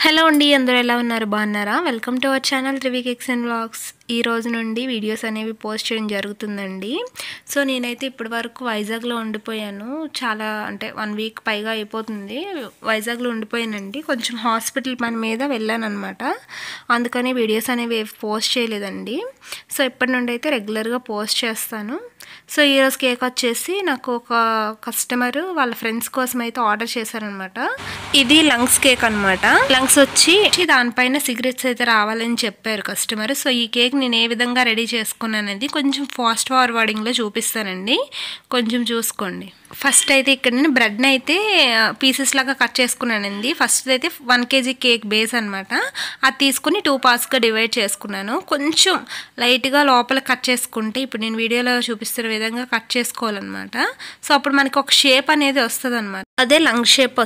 Hello అండి, అందరూ ఎలా ఉన్నారు? బాగున్నారా? Welcome to our channel త్రివి cakes and vlogs. ఈ రోజు నుండి వీడియోస్ అనేవి పోస్ట్ చేయడం జరుగుతుందండి. సో నేనైతే ఇప్పటి వరకు వైజాగ్లో ఉండిపోయాను. చాలా అంటే 1 వీక్ పైగా అయిపోతుంది వైజాగ్లో ఉండిపోయానండి. కొంచెం హాస్పిటల్ పని మీద వెళ్ళాను అనమాట. అందుకని వీడియోస్ అనేవి పోస్ట్ చేయలేదండి. సో ఇప్పటి నుండి అయితే రెగ్యులర్గా పోస్ట్ చేస్తాను. సో ఈరోజు కేక్ వచ్చేసి నాకు ఒక కస్టమర్ వాళ్ళ ఫ్రెండ్స్ కోసం అయితే ఆర్డర్ చేశారనమాట. ఇది లంగ్స్ కేక్ అనమాట. లంగ్స్ వచ్చి దానిపైన సిగరెట్స్ అయితే రావాలని చెప్పారు కస్టమర్. సో ఈ కేక్ నేను ఏ విధంగా రెడీ చేసుకున్నాను అనేది కొంచెం ఫాస్ట్ ఫార్వర్డింగ్లో చూపిస్తానండి, కొంచెం చూసుకోండి. ఫస్ట్ అయితే ఇక్కడ నేను బ్రెడ్ని అయితే పీసెస్ లాగా కట్ చేసుకున్నానండి. ఫస్ట్ అయితే 1 kg కేక్ బేస్ అనమాట. అది తీసుకుని 2 పార్ట్స్గా డివైడ్ చేసుకున్నాను. కొంచెం లైట్గా లోపల కట్ చేసుకుంటే ఇప్పుడు నేను వీడియోలో చూపిస్తున్న విధంగా కట్ చేసుకోవాలన్నమాట. సో అప్పుడు మనకి ఒక షేప్ అనేది వస్తుంది అనమాట. అదే లంగ్ షేప్.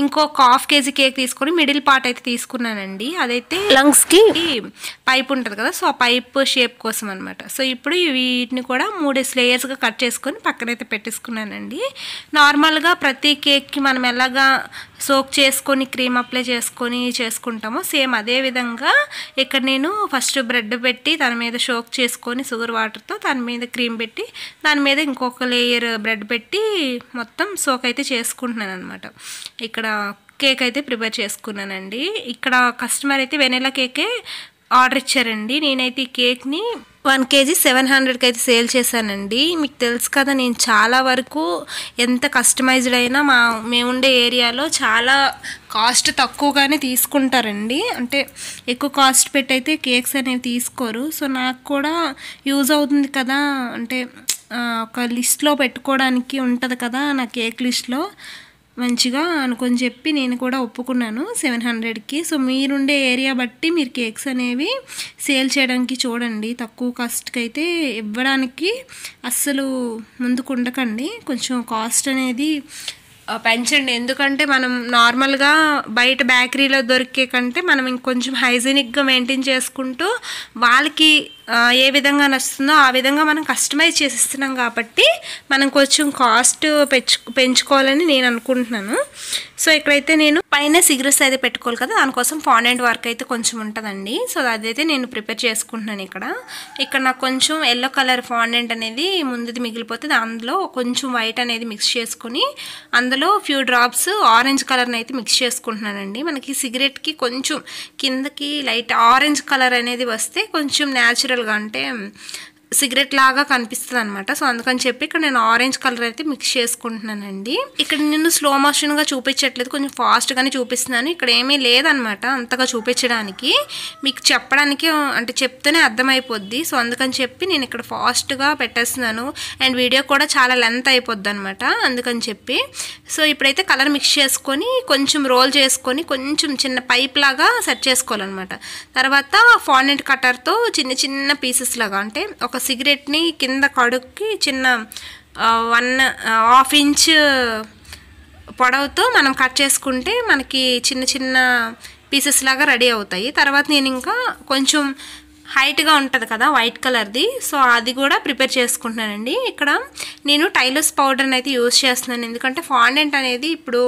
ఇంకొక 1/2 kg కేక్ తీసుకొని మిడిల్ పార్ట్ అయితే తీసుకున్నానండి. అదైతే లంగ్స్కి పైప్ ఉంటుంది కదా, సో ఆ పైప్ షేప్ కోసం అనమాట. సో ఇప్పుడు వీటిని కూడా 3 లేయర్స్గా కట్ చేసుకొని పక్కనైతే పెట్టేసుకున్నానండి. నార్మల్గా ప్రతి కేక్కి మనం ఎలాగా సోక్ చేసుకొని క్రీమ్ అప్లై చేసుకొని చేసుకుంటామో సేమ్ అదే విధంగా ఇక్కడ నేను ఫస్ట్ బ్రెడ్ పెట్టి దాని మీద సోక్ చేసుకొని షుగర్ వాటర్తో దాని మీద క్రీమ్ పెట్టి దాని మీద ఇంకొక లేయర్ బ్రెడ్ పెట్టి మొత్తం సోక్ అయితే చేసుకుంటున్నాను అనమాట. ఇక్కడ కేక్ అయితే ప్రిపేర్ చేసుకున్నానండి. ఇక్కడ కస్టమర్ అయితే వెనిలా కేకే ఆర్డర్ ఇచ్చారండి. నేనైతే ఈ కేక్ని 1 kg 700కి అయితే సేల్ చేశానండి. మీకు తెలుసు కదా, నేను చాలా వరకు ఎంత కస్టమైజ్డ్ అయినా మేముండే ఏరియాలో చాలా కాస్ట్ తక్కువగానే తీసుకుంటారండి. అంటే ఎక్కువ కాస్ట్ పెట్టి అయితే కేక్స్ అనేవి తీసుకోరు. సో నాకు కూడా యూజ్ అవుతుంది కదా, అంటే ఒక లిస్ట్లో పెట్టుకోవడానికి ఉంటుంది కదా నా కేక్ లిస్ట్లో మంచిగా అనుకొని చెప్పి నేను కూడా ఒప్పుకున్నాను 700కి. సో మీరుండే ఏరియా బట్టి మీరు కేక్స్ అనేవి సేల్ చేయడానికి చూడండి. తక్కువ కాస్ట్కి అయితే ఇవ్వడానికి అస్సలు ముందుకు ఉండకండి. కొంచెం కాస్ట్ అనేది పెంచండి. ఎందుకంటే మనం నార్మల్గా బయట బేకరీలో దొరికే కంటే మనం ఇంకొంచెం హైజీనిక్గా మెయింటైన్ చేసుకుంటూ వాళ్ళకి ఏ విధంగా నచ్చుతుందో ఆ విధంగా మనం కస్టమైజ్ చేసిస్తున్నాం కాబట్టి మనం కొంచెం కాస్ట్ పెంచుకోవాలని నేను అనుకుంటున్నాను. సో ఇక్కడైతే నేను పైన సిగరెట్స్ అయితే పెట్టుకోవాలి కదా, దానికోసం ఫాండెంట్ వర్క్ అయితే కొంచెం ఉంటుందండి. సో అదైతే నేను ప్రిపేర్ చేసుకుంటున్నాను. ఇక్కడ నాకు కొంచెం ఎల్లో కలర్ ఫాండెంట్ అనేది ముందుది మిగిలిపోతే అందులో కొంచెం వైట్ అనేది మిక్స్ చేసుకుని అందులో ఫ్యూ డ్రాప్స్ ఆరెంజ్ కలర్ని అయితే మిక్స్ చేసుకుంటున్నానండి. మనకి సిగరెట్కి కొంచెం కిందకి లైట్ ఆరెంజ్ కలర్ అనేది వస్తే కొంచెం న్యాచురల్గా అంటే సిగరెట్ లాగా కనిపిస్తుంది అనమాట. సో అందుకని చెప్పి ఇక్కడ నేను ఆరెంజ్ కలర్ అయితే మిక్స్ చేసుకుంటున్నానండి. ఇక్కడ నేను స్లో మోషన్గా చూపించట్లేదు, కొంచెం ఫాస్ట్గానే చూపిస్తున్నాను. ఇక్కడ ఏమీ లేదనమాట అంతగా చూపించడానికి, మీకు చెప్పడానికి అంటే చెప్తేనే అర్థమైపోద్ది. సో అందుకని చెప్పి నేను ఇక్కడ ఫాస్ట్గా పెట్టేస్తున్నాను. అండ్ వీడియో కూడా చాలా లెంత్ అయిపోద్ది అనమాట, అందుకని చెప్పి. సో ఇప్పుడైతే కలర్ మిక్స్ చేసుకొని కొంచెం రోల్ చేసుకొని కొంచెం చిన్న పైప్ లాగా సెట్ చేసుకోవాలన్నమాట. తర్వాత ఫాండెంట్ కట్టర్తో చిన్న చిన్న పీసెస్ లాగా అంటే ఒక సిగరెట్ని కింద కడుక్కి చిన్న 1/2 ఇంచ్ పొడవుతో మనం కట్ చేసుకుంటే మనకి చిన్న చిన్న పీసెస్ లాగా రెడీ అవుతాయి. తర్వాత నేను ఇంకా కొంచెం హైట్గా ఉంటుంది కదా వైట్ కలర్ది, సో అది కూడా ప్రిపేర్ చేసుకుంటున్నానండి. ఇక్కడ నేను టైలర్స్ పౌడర్ని అయితే యూజ్ చేస్తున్నాను. ఎందుకంటే ఫాండెంట్ అనేది ఇప్పుడు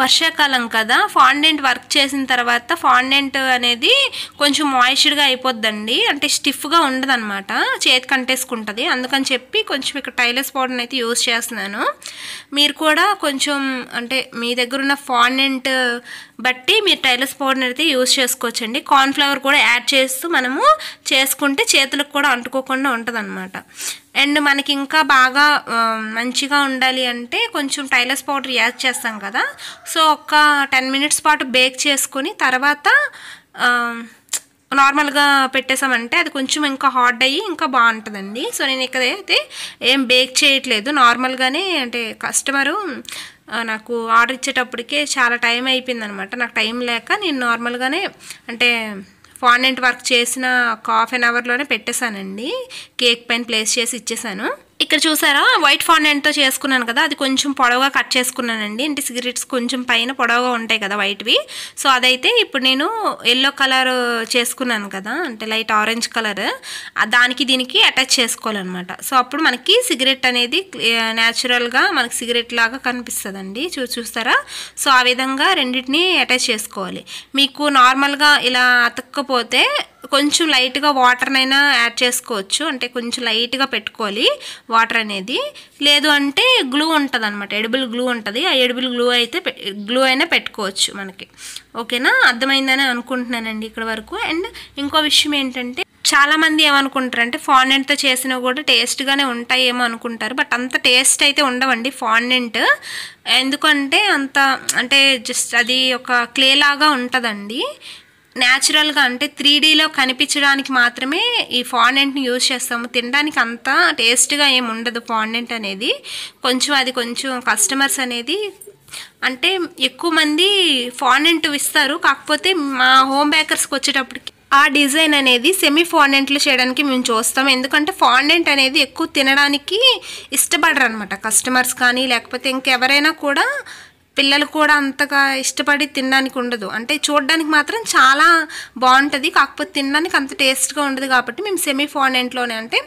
వర్షాకాలం కదా, ఫాండెంట్ వర్క్ చేసిన తర్వాత ఫాండెంట్ అనేది కొంచెం మాయిశ్చర్గా అయిపోద్దండి, అంటే స్టిఫ్గా ఉండదు అనమాట, చేతికి అంటేసుకుంటుంది. అందుకని చెప్పి కొంచెం ఇక్కడ టైలర్స్ పౌడర్ని అయితే యూజ్ చేస్తున్నాను. మీరు కూడా కొంచెం అంటే మీ దగ్గర ఉన్న ఫాండెంట్ బట్టి మీరు టైలర్స్ పౌడర్ అయితే యూజ్ చేసుకోవచ్చండి. కార్న్ఫ్లవర్ కూడా యాడ్ చేస్తూ మనము చేసుకుంటే చేతులకు కూడా అంటుకోకుండా ఉంటుంది అనమాట. అండ్ మనకి ఇంకా బాగా మంచిగా ఉండాలి అంటే కొంచెం టైలర్స్ పౌడర్ యాడ్ చేస్తాం కదా, సో ఒక 10 minutes పాటు బేక్ చేసుకొని తర్వాత నార్మల్గా పెట్టేసామంటే అది కొంచెం ఇంకా హాట్ అయ్యి ఇంకా బాగుంటుందండి. సో నేను ఇక్కడైతే ఏం బేక్ చేయట్లేదు, నార్మల్గానే అంటే కస్టమరు నాకు ఆర్డర్ ఇచ్చేటప్పటికే చాలా టైం అయిపోయింది అనమాట. నాకు టైం లేక నేను నార్మల్గానే అంటే ఫాండెంట్ వర్క్ చేసిన ఒక 1/2 hourలోనే పెట్టేశానండి. కేక్ పైన ప్లేస్ చేసి ఇచ్చేసాను. ఇక్కడ చూసారా వైట్ ఫాండెంట్తో చేసుకున్నాను కదా, అది కొంచెం పొడవుగా కట్ చేసుకున్నానండి. అంటే సిగరెట్స్ కొంచెం పైన పొడవుగా ఉంటాయి కదా వైట్వి. సో అదైతే ఇప్పుడు నేను ఎల్లో కలర్ చేసుకున్నాను కదా, అంటే లైట్ ఆరెంజ్ కలర్, దానికి దీనికి అటాచ్ చేసుకోవాలన్నమాట. సో అప్పుడు మనకి సిగరెట్ అనేది న్యాచురల్గా మనకి సిగరెట్ లాగా కనిపిస్తుందండి. చూస్తారా? సో ఆ విధంగా రెండింటిని అటాచ్ చేసుకోవాలి. మీకు నార్మల్గా ఇలా అతక్కపోతే కొంచెం లైట్గా వాటర్నైనా యాడ్ చేసుకోవచ్చు, అంటే కొంచెం లైట్గా పెట్టుకోవాలి వాటర్ అనేది. లేదు అంటే గ్లూ ఉంటుంది అనమాట, ఎడిబుల్ గ్లూ ఉంటుంది. ఆ ఎడిబుల్ గ్లూ అయినా పెట్టుకోవచ్చు మనకి. ఓకేనా? అర్థమైందని అనుకుంటున్నానండి ఇక్కడ వరకు. అండ్ ఇంకో విషయం ఏంటంటే, చాలామంది ఏమనుకుంటారు అంటే ఫాండెంట్తో చేసినవి కూడా టేస్ట్గానే ఉంటాయేమో అనుకుంటారు. బట్ అంత టేస్ట్ అయితే ఉండవండి ఫాండెంట్. ఎందుకంటే అంత అంటే జస్ట్ అది ఒక క్లే లాగా ఉంటుందండి. న్యాచురల్గా అంటే 3Dలో కనిపించడానికి మాత్రమే ఈ ఫాండెంట్ని యూజ్ చేస్తాము. తినడానికి అంత టేస్ట్గా ఏమి ఉండదు ఫాండెంట్ అనేది. కొంచెం కస్టమర్స్ అనేది అంటే ఎక్కువ మంది ఫాండెంట్ ఇస్తారు. కాకపోతే మా హోమ్ బేకర్స్కి వచ్చేటప్పటికి ఆ డిజైన్ అనేది సెమీ ఫాండెంట్లు చేయడానికి మేము చూస్తాం. ఎందుకంటే ఫాండెంట్ అనేది ఎక్కువ తినడానికి ఇష్టపడరు అనమాట కస్టమర్స్ కానీ, లేకపోతే ఇంకెవరైనా కూడా, పిల్లలు కూడా అంతగా ఇష్టపడి తినడానికి ఉండదు. అంటే చూడడానికి మాత్రం చాలా బాగుంటుంది, కాకపోతే తినడానికి అంత టేస్ట్గా ఉండదు. కాబట్టి మేము సెమీ ఫాండెంట్లోనే అంటే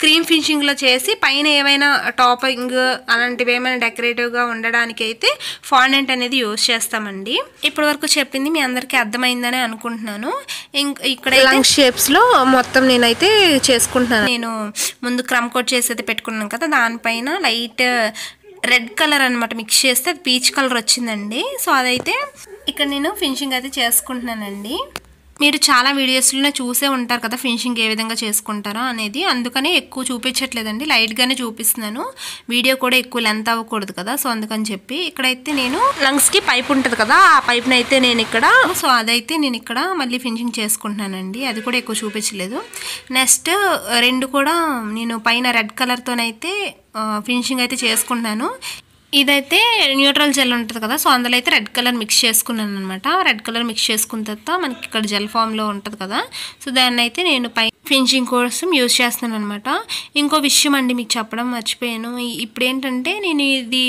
క్రీమ్ ఫినిషింగ్లో చేసి పైన ఏమైనా టాపింగ్ అలాంటివి ఏమైనా డెకరేటివ్గా ఉండడానికి అయితే ఫాండెంట్ అనేది యూజ్ చేస్తామండి. ఇప్పటి వరకు చెప్పింది మీ అందరికీ అర్థమైందని అనుకుంటున్నాను. ఇక్కడ లంగ్ షేప్స్లో మొత్తం నేనైతే చేసుకుంటున్నాను. నేను ముందు క్రమ్ కోట్ చేసి అయితే పెట్టుకున్నాను కదా, దానిపైన లైట్ రెడ్ కలర్ అనమాట మిక్స్ చేస్తే అది పీచ్ కలర్ వచ్చిందండి. సో అదైతే ఇక్కడ నేను ఫినిషింగ్ అయితే చేసుకుంటున్నానండి. మీరు చాలా వీడియోస్లోనే చూసే ఉంటారు కదా ఫినిషింగ్ ఏ విధంగా చేసుకుంటారో అనేది. అందుకని ఎక్కువ చూపించట్లేదండి, లైట్గానే చూపిస్తున్నాను. వీడియో కూడా ఎక్కువ లెంత్ అవ్వకూడదు కదా, సో అందుకని చెప్పి ఇక్కడైతే నేను లంగ్స్కి పైప్ ఉంటుంది కదా, ఆ పైప్ని అయితే నేను ఇక్కడ మళ్ళీ ఫినిషింగ్ చేసుకుంటున్నానండి. అది కూడా ఎక్కువ చూపించలేదు. నెక్స్ట్ రెండు కూడా నేను పైన రెడ్ కలర్తోనైతే ఫినిషింగ్ అయితే చేసుకుంటున్నాను. ఇదైతే న్యూట్రల్ జెల్ ఉంటుంది కదా, సో అందులో అయితే రెడ్ కలర్ మిక్స్ చేసుకున్నాను అనమాట. రెడ్ కలర్ మిక్స్ చేసుకున్న తర్వాత మనకి ఇక్కడ జెల్ ఫామ్లో ఉంటుంది కదా, సో దాన్ని అయితే నేను పై ఫినిషింగ్ కోసం యూజ్ చేస్తున్నాను అనమాట. ఇంకో విషయం అండి మీకు చెప్పడం మర్చిపోయాను. ఇప్పుడు ఏంటంటే నేను ఇది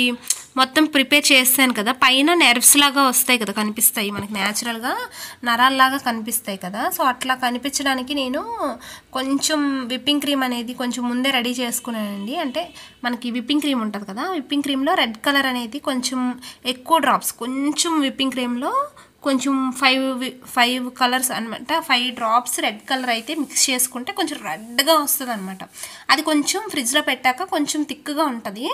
మొత్తం ప్రిపేర్ చేస్తాను కదా, పైన నెర్వ్స్ లాగా వస్తాయి కదా, కనిపిస్తాయి మనకి న్యాచురల్గా నరాల్లాగా కనిపిస్తాయి కదా. సో అట్లా కనిపించడానికి నేను కొంచెం విప్పింగ్ క్రీమ్ అనేది కొంచెం ముందే రెడీ చేసుకున్నానండి. అంటే మనకి విప్పింగ్ క్రీమ్ ఉంటుంది కదా, విప్పింగ్ క్రీమ్లో రెడ్ కలర్ అనేది కొంచెం ఎక్కువ డ్రాప్స్, కొంచెం విప్పింగ్ క్రీమ్లో కొంచెం 5 కలర్స్ అనమాట, 5 డ్రాప్స్ రెడ్ కలర్ అయితే మిక్స్ చేసుకుంటే కొంచెం రెడ్గా వస్తుంది అనమాట. అది కొంచెం ఫ్రిడ్జ్లో పెట్టాక కొంచెం థిక్గా ఉంటుంది.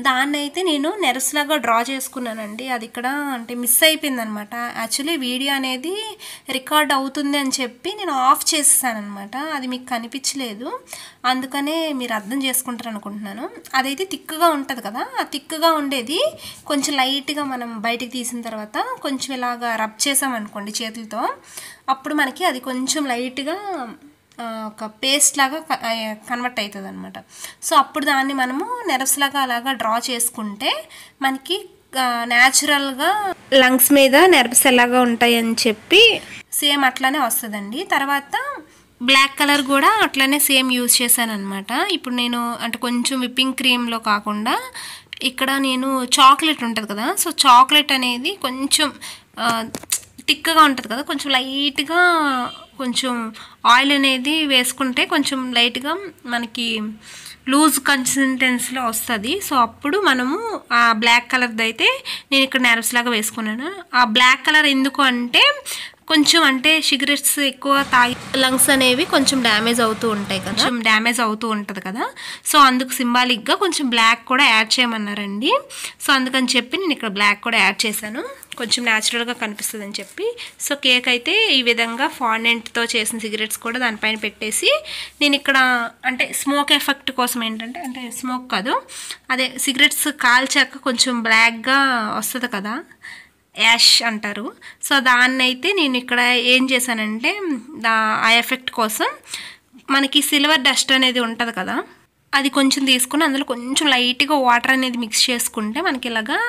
దాన్ని అయితే నేను నెరస్లాగా డ్రా చేసుకున్నానండి. అది ఇక్కడ అంటే మిస్ అయిపోయింది అనమాట. యాక్చువల్లీ వీడియో అనేది రికార్డ్ అవుతుంది అని చెప్పి నేను ఆఫ్ చేసేసాను అనమాట. అది మీకు కనిపించలేదు, అందుకనే మీరు అర్థం చేసుకుంటారు అనుకుంటున్నాను. అదైతే థిక్గా ఉంటుంది కదా, ఆ థిక్గా ఉండేది కొంచెం లైట్గా మనం బయటికి తీసిన తర్వాత కొంచెం ఇలాగా రబ్ చేసామనుకోండి చేతులతో, అప్పుడు మనకి అది కొంచెం లైట్గా ఒక పేస్ట్ లాగా కన్వర్ట్ అవుతుంది అనమాట. సో అప్పుడు దాన్ని మనము నెర్వ్స్ లాగా అలాగా డ్రా చేసుకుంటే మనకి న్యాచురల్గా లంగ్స్ మీద నెర్వ్స్ ఎలాగా ఉంటాయి అని చెప్పి సేమ్ అట్లానే వస్తుందండి. తర్వాత బ్లాక్ కలర్ కూడా అట్లనే సేమ్ యూజ్ చేశాను అనమాట. ఇప్పుడు నేను అంటే కొంచెం విప్పింగ్ క్రీమ్లో కాకుండా ఇక్కడ నేను చాక్లెట్ ఉంటుంది కదా, సో చాక్లెట్ అనేది కొంచెం థిక్గా ఉంటుంది కదా, కొంచెం లైట్గా కొంచెం ఆయిల్ అనేది వేసుకుంటే కొంచెం లైట్గా మనకి లూజ్ కన్సిస్టెన్సీలో వస్తుంది. సో అప్పుడు మనము ఆ బ్లాక్ కలర్ది అయితే నేను ఇక్కడ నెర్వ్స్ లాగా వేసుకున్నాను. ఆ బ్లాక్ కలర్ ఎందుకు అంటే కొంచెం అంటే సిగరెట్స్ ఎక్కువ తాగి లంగ్స్ అనేవి కొంచెం డ్యామేజ్ అవుతూ ఉంటాయి కదా, కొంచెం డ్యామేజ్ అవుతూ ఉంటుంది కదా, సో అందుకు సింబాలిక్గా కొంచెం బ్లాక్ కూడా యాడ్ చేయమన్నారండి. సో అందుకని చెప్పి నేను ఇక్కడ బ్లాక్ కూడా యాడ్ చేశాను, కొంచెం న్యాచురల్గా కనిపిస్తుంది అని చెప్పి. సో కేక్ అయితే ఈ విధంగా ఫాండెంట్తో చేసిన సిగరెట్స్ కూడా దానిపైన పెట్టేసి నేను ఇక్కడ అంటే స్మోక్ ఎఫెక్ట్ కోసం ఏంటంటే, అంటే స్మోక్ కాదు, అదే సిగరెట్స్ కాల్చాక కొంచెం బ్లాక్గా వస్తుంది కదా, యాష్ అంటారు. సో దాన్ని అయితే నేను ఇక్కడ ఏం చేశానంటే ఆ ఎఫెక్ట్ కోసం మనకి సిల్వర్ డస్ట్ అనేది ఉంటుంది కదా, అది కొంచెం తీసుకుని అందులో కొంచెం లైట్గా వాటర్ అనేది మిక్స్ చేసుకుంటే మనకి ఇలాగా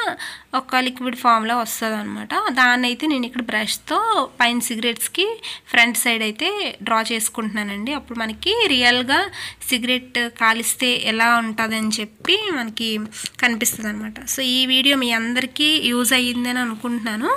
ఒక లిక్విడ్ ఫామ్లో వస్తుంది అనమాట. దాన్ని అయితే నేను ఇక్కడ బ్రష్తో పైన సిగరెట్స్కి ఫ్రంట్ సైడ్ అయితే డ్రా చేసుకుంటున్నానండి. అప్పుడు మనకి రియల్గా సిగరెట్ కాలిస్తే ఎలా ఉంటుందని చెప్పి మనకి కనిపిస్తుంది అనమాట. సో ఈ వీడియో మీ అందరికీ యూజ్ అయ్యిందని అనుకుంటున్నాను.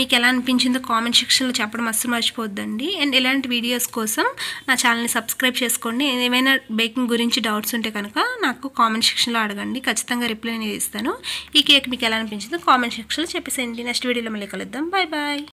మీకు ఎలా అనిపించిందో కామెంట్ సెక్షన్లో చెప్పడం అస్సలు మర్చిపోద్దండి. అండ్ ఇలాంటి వీడియోస్ కోసం నా ఛానల్ని సబ్స్క్రైబ్ చేసుకోండి. ఏమైనా బేకింగ్ గురించి డౌట్స్ ఉంటే కనుక నాకు కామెంట్ సెక్షన్లో అడగండి, ఖచ్చితంగా రిప్లై అనేది ఇస్తాను. ఈ కేక్ మీకు ఎలా అనిపించిందో కామెంట్ సెక్షన్లో చెప్పేసేయండి. నెక్స్ట్ వీడియోలో మళ్ళీ కలుద్దాం. Bye bye.